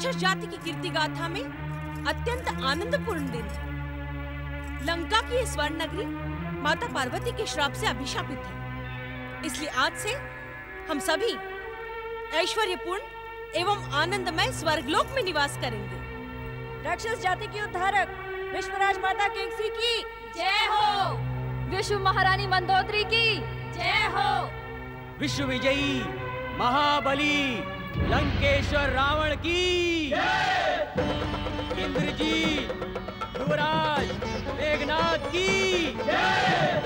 राक्षस जाति की कीर्ति गाथा में अत्यंत आनंदपूर्ण दिन। लंका की ये स्वर्ण नगरी माता पार्वती के श्राप से अभिशापित है, इसलिए आज से हम सभी ऐश्वर्यपूर्ण एवं आनंदमय स्वर्गलोक में निवास करेंगे। राक्षस जाति की उद्धारक विश्वराज माता केकसी की जय हो। विश्व महारानी मंदोदरी की जय हो। विश्व विजयी महाबली लंकेश्वर रावण की जय। इंद्रजीत युवराज मेघनाथ की जय।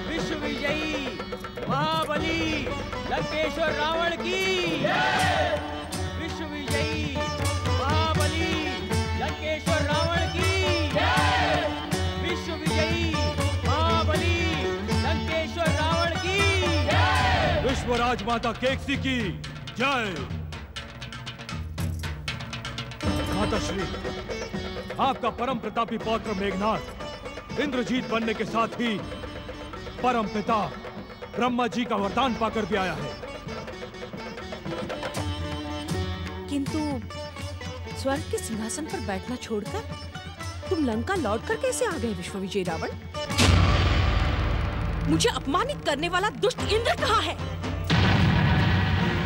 विश्व विजयी महाबली लंकेश्वर रावण की जय। विश्व विजयी महाबली लंकेश्वर रावण की जय। विश्व विजयी महाबली लंकेश्वर रावण की जय। विश्वराज माता केकसी की जय। माता श्री, आपका परम प्रतापी पौत्र मेघनाथ इंद्रजीत बनने के साथ ही परम पिता ब्रह्मा जी का वरदान पाकर भी आया है। किंतु स्वर्ग के सिंहासन पर बैठना छोड़कर तुम लंका लौटकर कैसे आ गए विश्व विजयी रावण? मुझे अपमानित करने वाला दुष्ट इंद्र कहाँ है?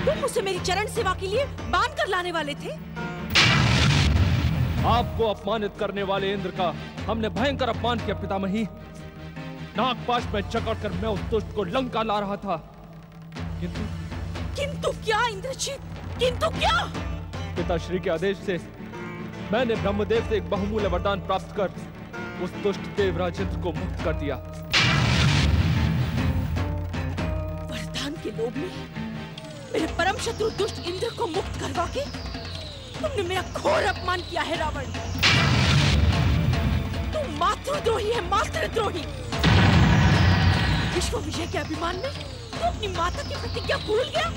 तुम उसे मेरी चरण सेवा के लिए बांध कर लाने वाले थे। आपको अपमानित करने वाले इंद्र का हमने भयंकर अपमान किया पितामही। नागपाश में जकड़कर मैं उस दुष्ट को लंका ला रहा था, किंतु क्या इंद्रजीत, किंतु क्या? पिताश्री के आदेश से मैंने ब्रह्मदेव से एक बहुमूल्य वरदान प्राप्त कर उस दुष्ट देवराज इंद्र को मुक्त कर दिया। वरदान के लोभ में मेरे परम शत्रु दुष्ट इंद्र को मुक्त करवा के तुमने मेरा घोर अपमान किया है रावण। तुम मातृद्रोही है, मातृद्रोही। विश्व विजय के अभिमान में तू अपनी माता की प्रतिज्ञा भूल गया।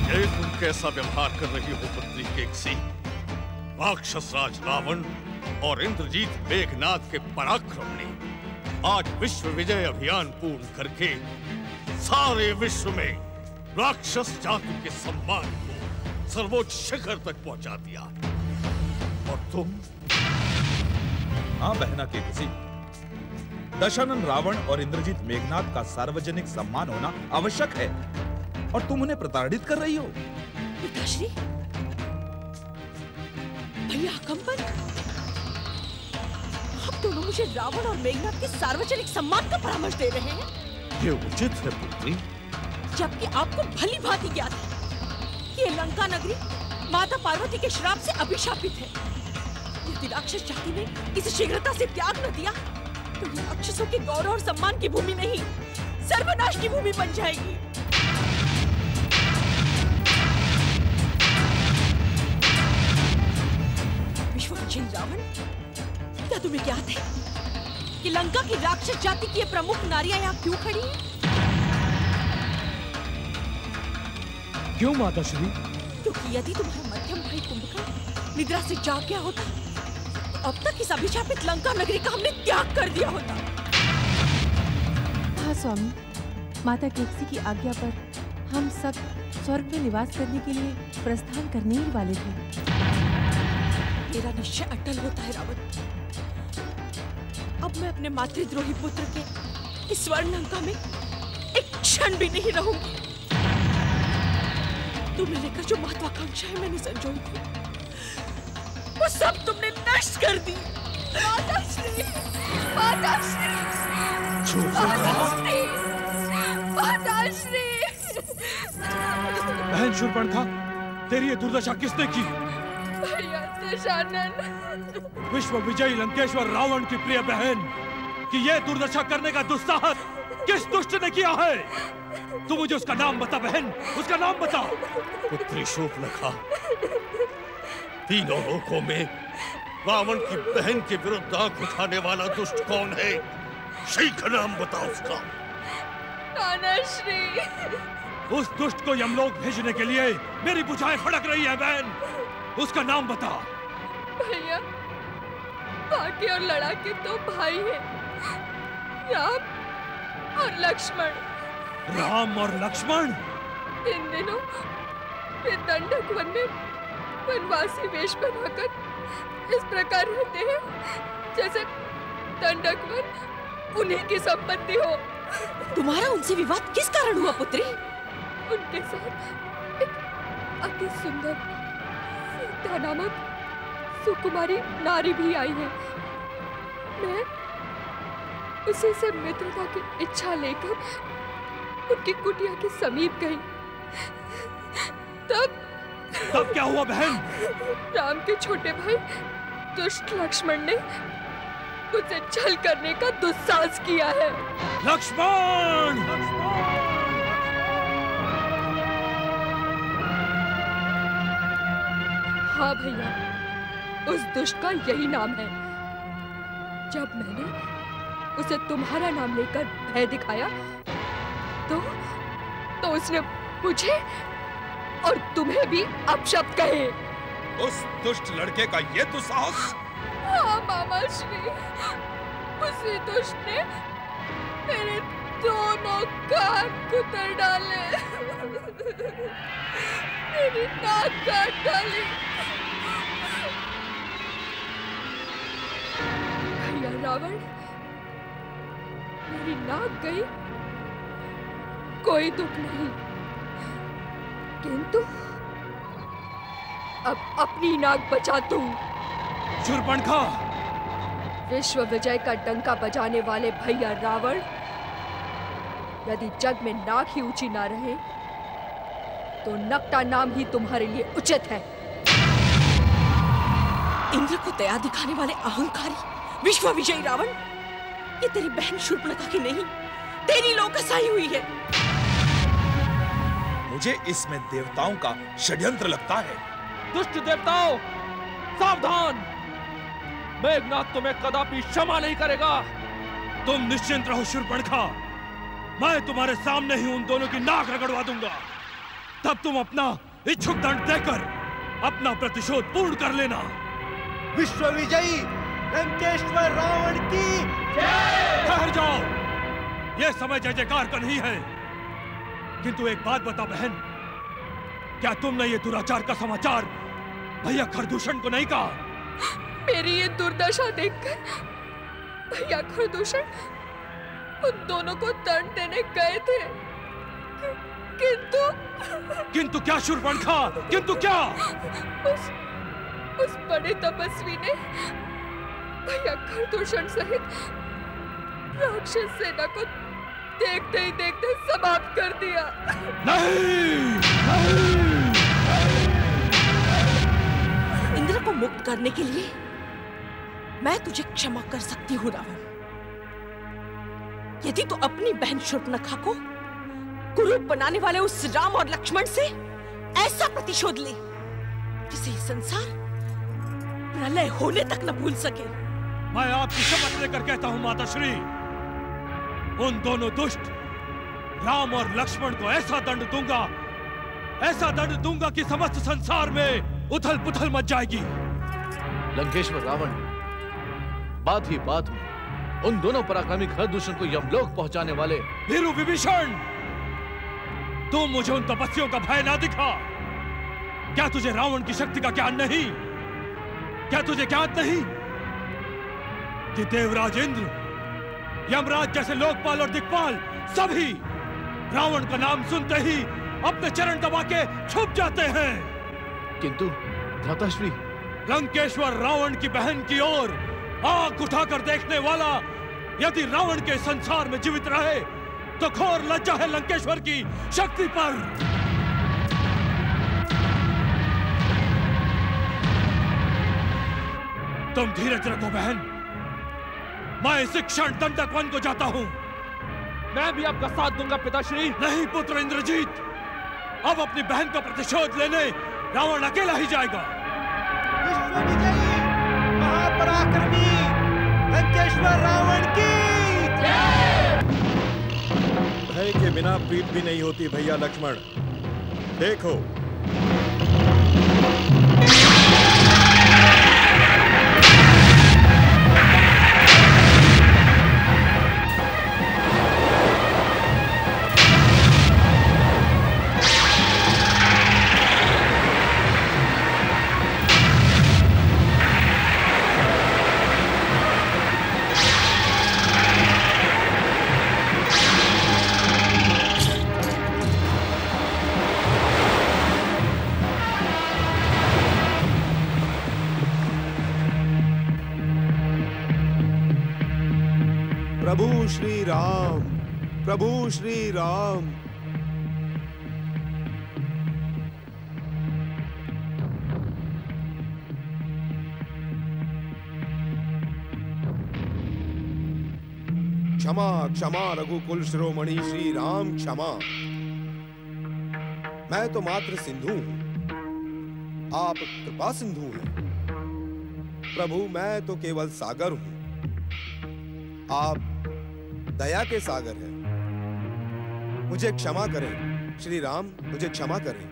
ये तुम कैसा व्यवहार कर रही हो पुत्री केकसी? राक्षस राज रावण और इंद्रजीत मेघनाथ के पराक्रम ने आज विश्व विजय अभियान पूर्ण करके सारे विश्व में राक्षस जाति के सम्मान को सर्वोच्च शिखर तक पहुंचा दिया। और तुम? हाँ बहना केकसी, दशानन रावण और इंद्रजीत मेघनाथ का सार्वजनिक सम्मान होना आवश्यक है और तुम उन्हें प्रताड़ित कर रही हो। पिताश्री, भैया कंपन, आप दोनों मुझे रावण और मेघनाथ के सार्वजनिक सम्मान का परामर्श दे रहे हैं। ये उचित है पुत्री, जबकि आपको भली भांति ज्ञात है कि ये लंका नगरी माता पार्वती के श्राप से अभिशापित है। यदि राक्षस जाति ने इसे शीघ्रता से त्याग न दिया तो ये राक्षसों के गौरव और सम्मान की भूमि नहीं, सर्वनाश की भूमि बन जाएगी। विश्व विजयी रावण, क्या तुम्हें ज्ञात है कि लंका की राक्षस जाति की ये प्रमुख नारियां यहाँ क्यों खड़ी हैं? क्यों माताश्री? क्योंकि यदि तुम्हारा मध्यम भाई कुंभकर्ण निद्रा से जाग गया होता तो अब तक इस अभिशापित लंका नगरी का हमने त्याग कर दिया होता। हाँ स्वामी, माता केकसी की आज्ञा पर हम सब स्वर्ग में निवास करने के लिए प्रस्थान करने ही वाले थे। मेरा निश्चय अटल होता है रावण। अब मैं अपने मातृद्रोही पुत्र के इस स्वर्ण लंका में एक क्षण भी नहीं रहूंगी। तुम्हें लेकर जो महत्वाकांक्षा है मैंने संजोई थी, वो सब तुमने नष्ट कर दी। माताश्री, माताश्री, माताश्री, माताश्री। बहन शूर्पणखा, तेरी ये दुर्दशा किसने की? भैया दशानन। विश्व विजयी लंकेश्वर रावण की प्रिय बहन कि ये दुर्दशा करने का दुस्साहस किस दुष्ट ने किया है? तू मुझे उसका नाम बता बहन, उसका नाम बता। पुत्री शूर्पणखा, तीनों लोकों में रावण की बहन के विरुद्ध आंख उठाने वाला दुष्ट कौन है? शीघ्र नाम बता उसका। नानाश्री। उस दुष्ट को यमलोक भेजने के लिए मेरी भुजाएं फड़क रही है बहन, उसका नाम बता। भैया, बाकी और लड़ाके तो भाई हैं, राम और लक्ष्मण। राम और लक्ष्मण? इन दिनों वे दंडक वन में वनवासी वेश बनाकर इस प्रकार रहते हैं जैसे दंडक वन उन्हीं की संपत्ति हो। तुम्हारा उनसे विवाद किस कारण हुआ पुत्री? उनके साथ एक अति सुंदर सीता नामक सुकुमारी नारी भी आई है। मैं उसी से मित्रता की इच्छा लेकर उनकी कुटिया के समीप गई। तब क्या हुआ बहन? राम के छोटे भाई दुष्ट लक्ष्मण ने मुझसे छल करने का दुस्साहस किया है। लक्ष्मण! हाँ भैया, उस दुष्ट का यही नाम है। जब मैंने उसे तुम्हारा नाम लेकर भय दिखाया तो उसने मुझे और तुम्हें भी अपशब्द कहे। उस दुष्ट लड़के का ये दुस्साहस? हाँ मामा श्री, उसी दुष्ट ने मेरे दोनों कान कुतर डाले, मेरी नाक काट डाली। भैया रावण, मेरी नाक गई, कोई दुख नहीं, किंतु अब अपनी नाक बचा तू। शूर्पणखा! विश्व विजय का डंका बजाने वाले भैया रावण, यदि जग में नाक ही ऊंची ना रहे तो नकटा नाम ही तुम्हारे लिए उचित है। इंद्र को दया दिखाने वाले अहंकारी विश्व विजयी रावण, ये तेरी बहन शूर्पणखा की नहीं, तेरी लोकसाई हुई है। मुझे इसमें देवताओं का षड्यंत्र लगता है। दुष्ट देवताओं, सावधान! मेघनाथ तुम्हें कदापि क्षमा नहीं करेगा। तुम निश्चिंत रहो शूर्पणखा, मैं तुम्हारे सामने ही उन दोनों की नाक रगड़वा दूंगा। तब तुम अपना इच्छुक दंड देकर अपना प्रतिशोध पूर्ण कर लेना। विश्व विजयी लंकेश्वर रावण की जय! ठहर जाओ, यह समय जय जयकार का नहीं है। किंतु एक बात बता बहन, क्या तुमने ये दुराचार का समाचार भैया खरदूषण को नहीं कहा? मेरी ये दुर्दशा देखकर भैया खरदूषण उन दोनों को दंड देने गए थे, किंतु क्या शूर्पणखा? किंतु क्या? उस बड़े तपस्वी ने भैया खरदूषण सहित राक्षस सेना को देखते ही देखते समाप्त कर दिया। नहीं! इंद्र को मुक्त करने के लिए मैं तुझे क्षमा कर सकती हूँ रावण, यदि तू अपनी बहन शूर्पणखा को कुरूप बनाने वाले उस राम और लक्ष्मण से ऐसा प्रतिशोध ले जिसे ये संसार प्रलय होने तक न भूल सके। मैं आपकी शपथ लेकर कहता हूँ माताश्री, उन दोनों दुष्ट राम और लक्ष्मण को ऐसा दंड दूंगा कि समस्त संसार में उथल पुथल मच जाएगी। लंकेश्वर रावण, बात ही बात में उन दोनों पराक्रमी खरदूषण को यमलोक पहुंचाने वाले वीरू विभीषण, तुम मुझे उन तपस्वियों का भय ना दिखा। क्या तुझे रावण की शक्ति का ज्ञान नहीं? क्या तुझे ज्ञात नहीं कि देवराज इंद्र, यमराज जैसे लोकपाल और दिक्पाल सभी रावण का नाम सुनते ही अपने चरण दबा के छुप जाते हैं। किंतु भ्राताश्री, लंकेश्वर रावण की बहन की ओर आंख उठाकर देखने वाला यदि रावण के संसार में जीवित रहे तो घोर लज्जा है लंकेश्वर की शक्ति पर। तुम धीरज रखो बहन, मैं इस क्षण दंडक वन को जाता हूं। मैं भी आपका साथ दूंगा पिताश्री। नहीं पुत्र इंद्रजीत, अब अपनी बहन का प्रतिशोध लेने रावण अकेला ही जाएगा। विश्व विजयी महापराक्रमी लंकेश्वर रावण की जय! भय के बिना प्रीत भी नहीं होती भैया लक्ष्मण। देखो, प्रभु श्री राम, प्रभु श्री राम। क्षमा क्षमा रघुकुल शिरोमणि श्री राम क्षमा। मैं तो मात्र सिंधु हूं, आप कृपा सिंधु हैं। प्रभु मैं तो केवल सागर हूं, आप दया के सागर हैं। मुझे क्षमा करें श्री राम, मुझे क्षमा करें।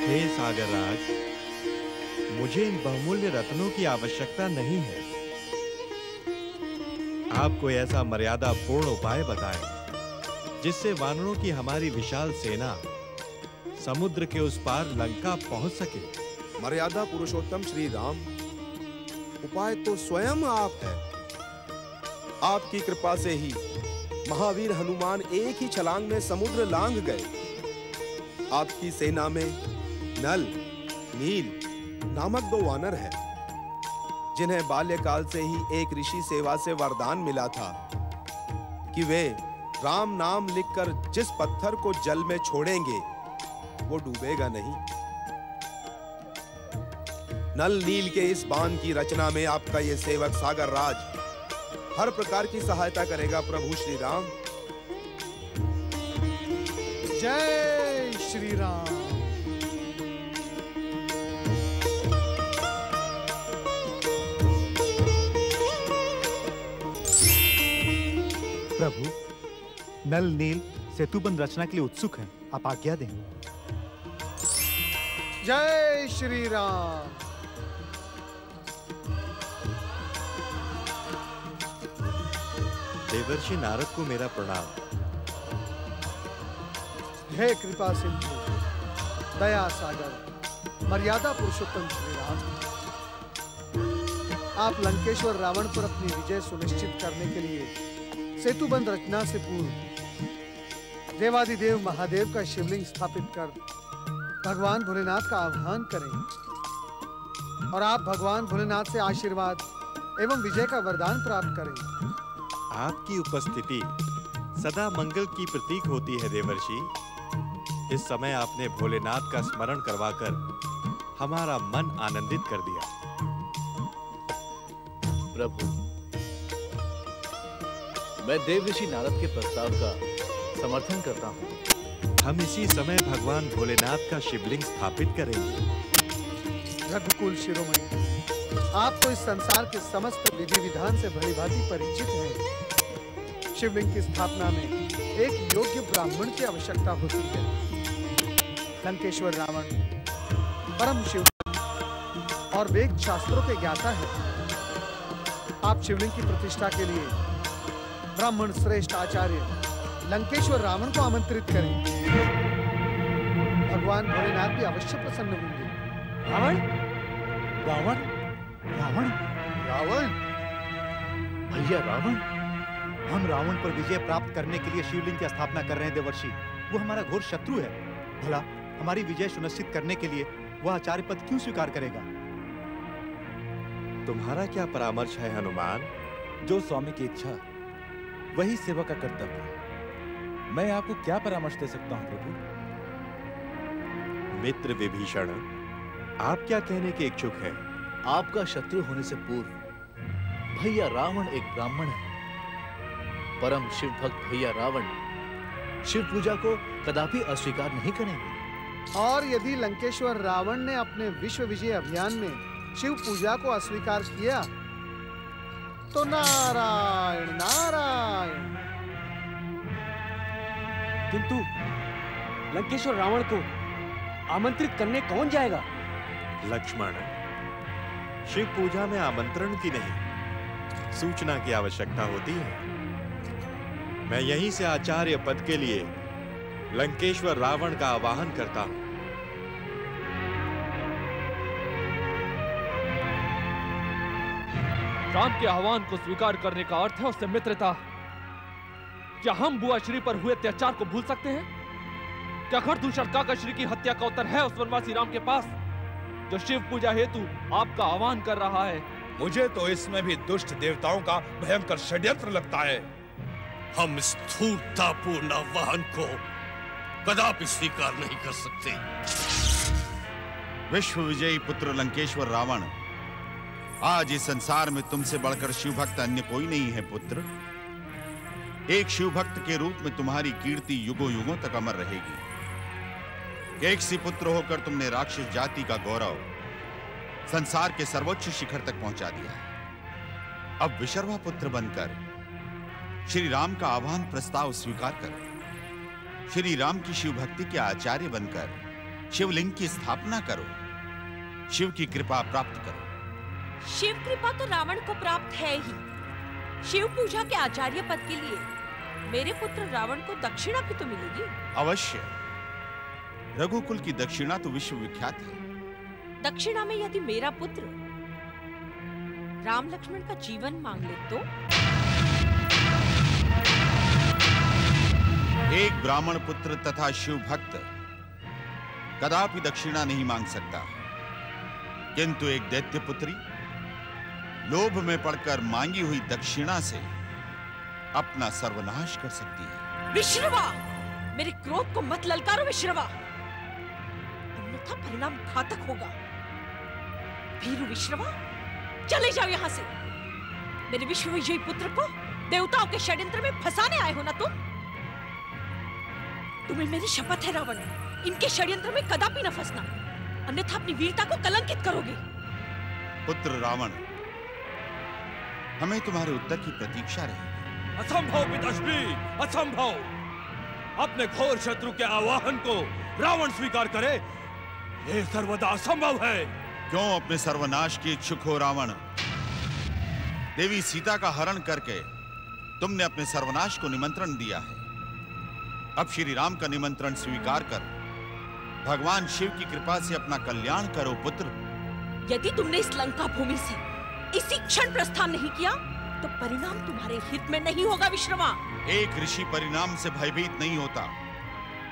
हे सागर राज, मुझे इन बहुमूल्य रत्नों की आवश्यकता नहीं है। आप कोई ऐसा मर्यादा पूर्ण उपाय बताएं जिससे वानरों की हमारी विशाल सेना समुद्र के उस पार लंका पहुंच सके। मर्यादा पुरुषोत्तम श्री राम, उपाय तो स्वयं आप है। आपकी कृपा से ही महावीर हनुमान एक ही छलांग में समुद्र लांघ गए। आपकी सेना में नल, नील नामक 2 वानर हैं, जिन्हें बाल्यकाल से ही एक ऋषि सेवा से वरदान मिला था कि वे राम नाम लिखकर जिस पत्थर को जल में छोड़ेंगे वो डूबेगा नहीं। नल नील के इस बाण की रचना में आपका ये सेवक सागर राज हर प्रकार की सहायता करेगा प्रभु श्री राम। जय श्री राम। प्रभु, नल नील सेतुबंध रचना के लिए उत्सुक हैं, आप आज्ञा दें। जय श्री राम। देवर्षि नारद को मेरा प्रणाम। हे कृपा सिंधु, दया सागर, मर्यादा पुरुषोत्तम श्री राम, आप लंकेश्वर रावण पर अपनी विजय सुनिश्चित करने के लिए सेतुबंध रचना से पूर्व देवादिदेव महादेव का शिवलिंग स्थापित कर भगवान भोलेनाथ का आह्वान करें और आप भगवान भोलेनाथ से आशीर्वाद एवं विजय का वरदान प्राप्त करें। आपकी उपस्थिति सदा मंगल की प्रतीक होती है देवर्षि। इस समय आपने भोलेनाथ का स्मरण करवाकर हमारा मन आनंदित कर दिया। प्रभु, मैं देवर्षि नारद के प्रस्ताव का समर्थन करता हूँ। हम इसी समय भगवान भोलेनाथ का शिवलिंग स्थापित करेंगे। रघुकुल शिरोमणि, आप तो इस संसार के समस्त विधि विधान से भलीभांति परिचित हैं। शिवलिंग की स्थापना में एक योग्य ब्राह्मण की आवश्यकता होती है। लंकेश्वर रावण परम शिव और वेद शास्त्रों के ज्ञाता है। आप शिवलिंग की प्रतिष्ठा के लिए ब्राह्मण श्रेष्ठ आचार्य लंकेश्वर रावण को आमंत्रित करें। भगवान भोलेनाथ भी अवश्य प्रसन्न होंगे। रावण, रावण, रावण, रावण, भैया रावण, हम रावण पर विजय प्राप्त करने के लिए शिवलिंग की स्थापना कर रहे हैं देवर्षि। वो हमारा घोर शत्रु है। भला हमारी विजय सुनिश्चित करने के लिए वह आचार्य पद क्यों स्वीकार करेगा? तुम्हारा क्या परामर्श है हनुमान? जो स्वामी की इच्छा वही सेवा का कर्तव्य। मैं आपको क्या परामर्श दे सकता हूं प्रभु? मित्र विभीषण, आप क्या कहने के इच्छुक हैं? आपका शत्रु होने से पूर्व भैया रावण एक ब्राह्मण है। परम शिव भक्त भैया रावण शिव पूजा को कदापि अस्वीकार नहीं करेंगे। और यदि लंकेश्वर रावण ने अपने विश्व विजय अभियान में शिव पूजा को अस्वीकार किया तो नारायण नारायण। किंतु लंकेश्वर रावण को आमंत्रित करने कौन जाएगा? लक्ष्मण, शिव पूजा में आमंत्रण की नहीं, सूचना की आवश्यकता होती है। मैं यहीं से आचार्य पद के लिए लंकेश्वर रावण का आवाहन करता हूं। राम के आह्वान को स्वीकार करने का अर्थ है उससे मित्रता। क्या हम बुआ श्री पर हुए अत्याचार को भूल सकते हैं? क्या खरदूषण काका श्री की हत्या का उत्तर है उस वनवासी राम के पास जो शिव पूजा हेतु आपका आह्वान कर रहा है? मुझे तो इसमें भी दुष्ट देवताओं का भयंकर षड्यंत्र लगता है। हम इस धूर्ततापूर्ण आह्वान को कदापि स्वीकार नहीं कर सकते। विश्व विजयी पुत्र लंकेश्वर रावण, आज इस संसार में तुमसे बढ़कर शिवभक्त अन्य कोई नहीं है पुत्र। एक शिवभक्त के रूप में तुम्हारी कीर्ति युगों युगों तक अमर रहेगी। एक सी पुत्र होकर तुमने राक्षस जाति का गौरव संसार के सर्वोच्च शिखर तक पहुंचा दिया है। अब विशर्वा पुत्र बनकर श्री राम का आह्वान प्रस्ताव स्वीकार करो। श्री राम की शिव भक्ति के आचार्य बनकर शिवलिंग की स्थापना करो। शिव की कृपा प्राप्त करो। शिव कृपा तो रावण को प्राप्त है ही। शिव पूजा के आचार्य पद के लिए मेरे पुत्र रावण को दक्षिणा भी तो मिलेगी। अवश्य। रघुकुल की दक्षिणा तो विश्व विख्यात है। दक्षिणा में यदि मेरा पुत्र राम लक्ष्मण का जीवन मांग ले तो? एक ब्राह्मण पुत्र तथा शिव भक्त कदापि दक्षिणा नहीं मांग सकता, किंतु एक दैत्य पुत्री लोभ में पड़कर मांगी हुई दक्षिणा से अपना सर्वनाश कर सकती है। विश्रवा, मेरे क्रोध को मत ललकारो विश्रवा, अन्यथा परिणाम घातक होगा। भीरू विश्रवा, चले जाओ यहाँ से। मेरे विश्व विजयी पुत्र को देवताओं के षड्यंत्र में फंसाने आए हो ना तुम? तुम्हें मेरी शपथ है रावण, इनके षड्यंत्र में कदापि न फंसना, अन्यथा अपनी वीरता को कलंकित करोगे। पुत्र रावण, हमें तुम्हारे उत्तर की प्रतीक्षा रहेगी। असंभव पिताश्री, असंभव। अपने घोर शत्रु के आवाहन को रावण स्वीकार करे, यह सर्वदा असंभव है। क्यों अपने सर्वनाश के इच्छुक हो रावण? देवी सीता का हरण करके तुमने अपने सर्वनाश को निमंत्रण दिया है। अब श्री राम का निमंत्रण स्वीकार कर भगवान शिव की कृपा से अपना कल्याण करो पुत्र। यदि तुमने इस लंका भूमि से इसी क्षण प्रस्थान नहीं किया तो परिणाम तुम्हारे हित में नहीं होगा विश्रवा। एक ऋषि परिणाम से भयभीत नहीं होता,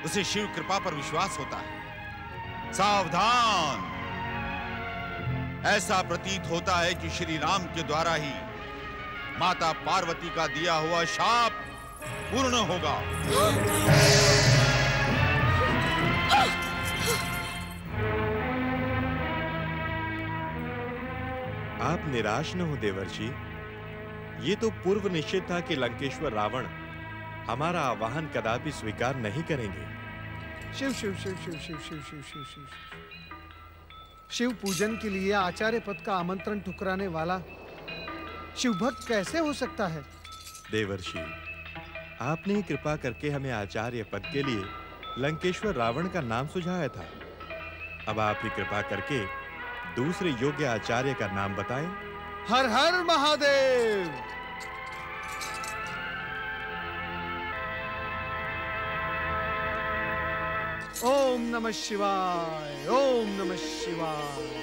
उसे शिव कृपा पर विश्वास होता है। सावधान! ऐसा प्रतीत होता है कि श्री राम के द्वारा ही माता पार्वती का दिया हुआ शाप पूर्ण होगा। आप निराश न हो देवर्षि। ये तो पूर्व निश्चित था कि लंकेश्वर रावण हमारा आह्वान कदापि स्वीकार नहीं करेंगे। शिव शिव शिव शिव शिव शिव शिव शिव शिव शिव पूजन के लिए आचार्य पद का आमंत्रण ठुकराने वाला शिव भक्त कैसे हो सकता है? देवर्षि, आपने ही कृपा करके हमें आचार्य पद के लिए लंकेश्वर रावण का नाम सुझाया था। अब आप ही कृपा करके दूसरे योग्य आचार्य का नाम बताएं। हर हर महादेव। ओम नमः शिवाय, ओम नमः शिवाय।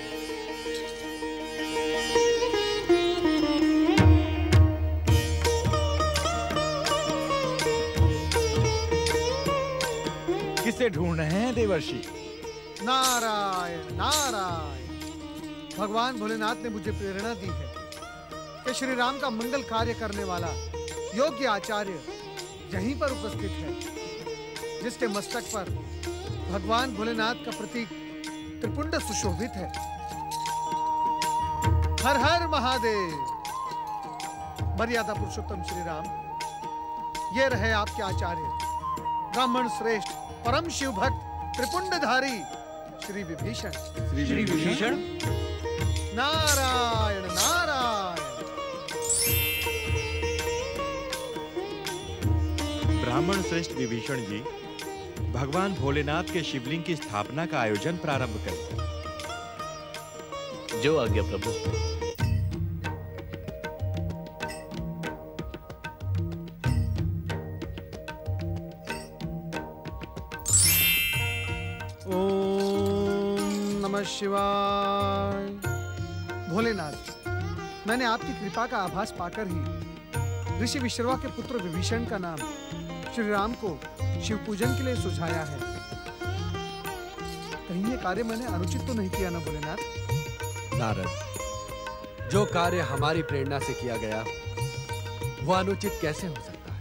किसे ढूंढ रहे हैं देवर्षि? नारायण नारायण। भगवान भोलेनाथ ने मुझे प्रेरणा दी है कि श्री राम का मंगल कार्य करने वाला योग्य आचार्य यहीं पर उपस्थित है, जिसके मस्तक पर भगवान भोलेनाथ का प्रतीक त्रिपुंड सुशोभित है। हर हर महादेव। मर्यादा पुरुषोत्तम श्री राम, ये रहे आपके आचार्य, ब्राह्मण श्रेष्ठ परम शिव भक्त त्रिपुंडधारी श्री विभीषण। श्री विभीषण? नारायण नारायण। ब्राह्मण श्रेष्ठ विभीषण जी, भगवान भोलेनाथ के शिवलिंग की स्थापना का आयोजन प्रारंभ करें। जो आज्ञा प्रभु। ओम नमः शिवाय। भोलेनाथ, मैंने आपकी कृपा का आभास पाकर ही ऋषि विश्रवा के पुत्र विभीषण का नाम श्री राम को शिव पूजन के लिए सुझाया है। कहीं ये कार्य मैंने अनुचित तो नहीं किया ना भोलेनाथ? नारद, जो कार्य हमारी प्रेरणा से किया गया वह अनुचित कैसे हो सकता है?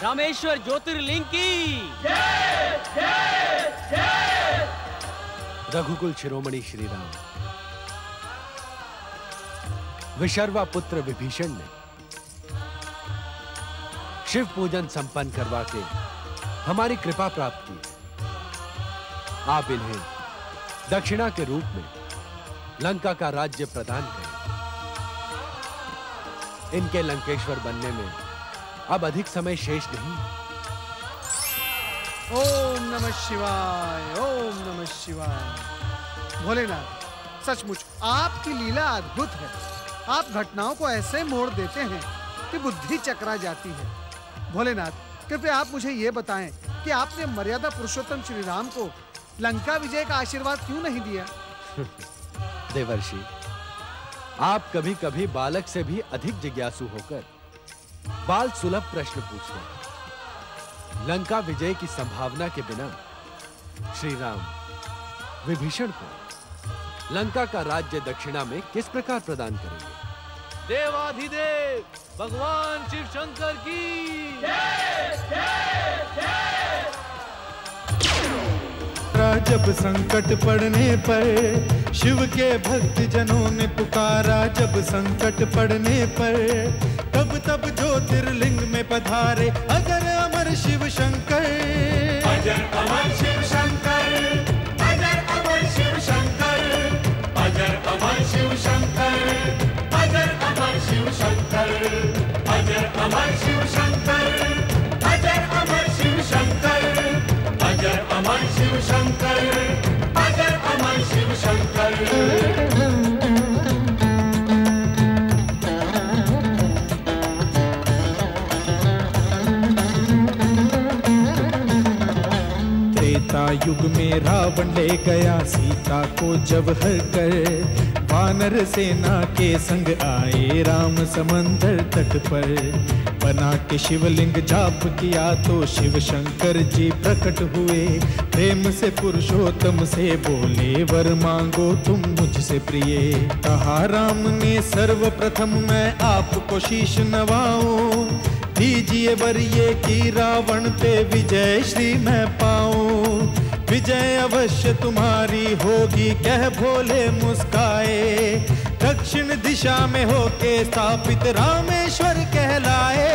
रामेश्वर ज्योतिर्लिंग की रघुकुल शिरोमणि श्री राम, विशर्वा पुत्र विभीषण ने शिव पूजन संपन्न करवा के हमारी कृपा प्राप्त की। आप इन्हें दक्षिणा के रूप में लंका का राज्य प्रदान करें। इनके लंकेश्वर बनने में अब अधिक समय शेष नहीं। ओम नमः शिवाय, ओम नमः शिवाय। भोलेनाथ, सचमुच आपकी लीला अद्भुत है। आप घटनाओं को ऐसे मोड़ देते हैं कि बुद्धि चकरा जाती है। भोलेनाथ, कृपया आप मुझे ये बताएं कि आपने मर्यादा पुरुषोत्तम श्री राम को लंका विजय का आशीर्वाद क्यों नहीं दिया? देवर्षि, आप कभी कभी बालक से भी अधिक जिज्ञासु होकर बाल सुलभ प्रश्न पूछते हैं। लंका विजय की संभावना के बिना श्री राम विभीषण को लंका का राज्य दक्षिणा में किस प्रकार प्रदान करेंगे? देवाधिदेव भगवान शिव शंकर की जब संकट पड़ने पर शिव के भक्त जनों ने पुकारा, जब संकट पड़ने पर तब तब ज्योतिर्लिंग में पधारे अजर अमर शिव शंकर। अजर अमर शिव शंकर, अजर अमर शिव शंकर, अजर अमर शिव शंकर, अजर अमर शिव शंकर, अजर अमर शिव शंकर, अजर अमर शिव शंकर, अजर अमर शिव शंकर, अजर अमर शिव शंकर। त्रेता युग में रावण ले गया सीता को जब हर कर, वानर सेना के संग आए राम समंदर तट पर। बना के शिवलिंग जाप किया तो शिव शंकर जी प्रकट हुए, प्रेम से पुरुषोत्तम से बोले वर मांगो तुम मुझसे प्रिय। कहा राम ने सर्वप्रथम मैं आपको शीश नवाऊं, दीजिए वर ये कि रावण पे विजय श्री मैं पाऊं। विजय अवश्य तुम्हारी होगी कह भोले मुस्काए, दक्षिण दिशा में होके स्थापित रामेश्वर कहलाए।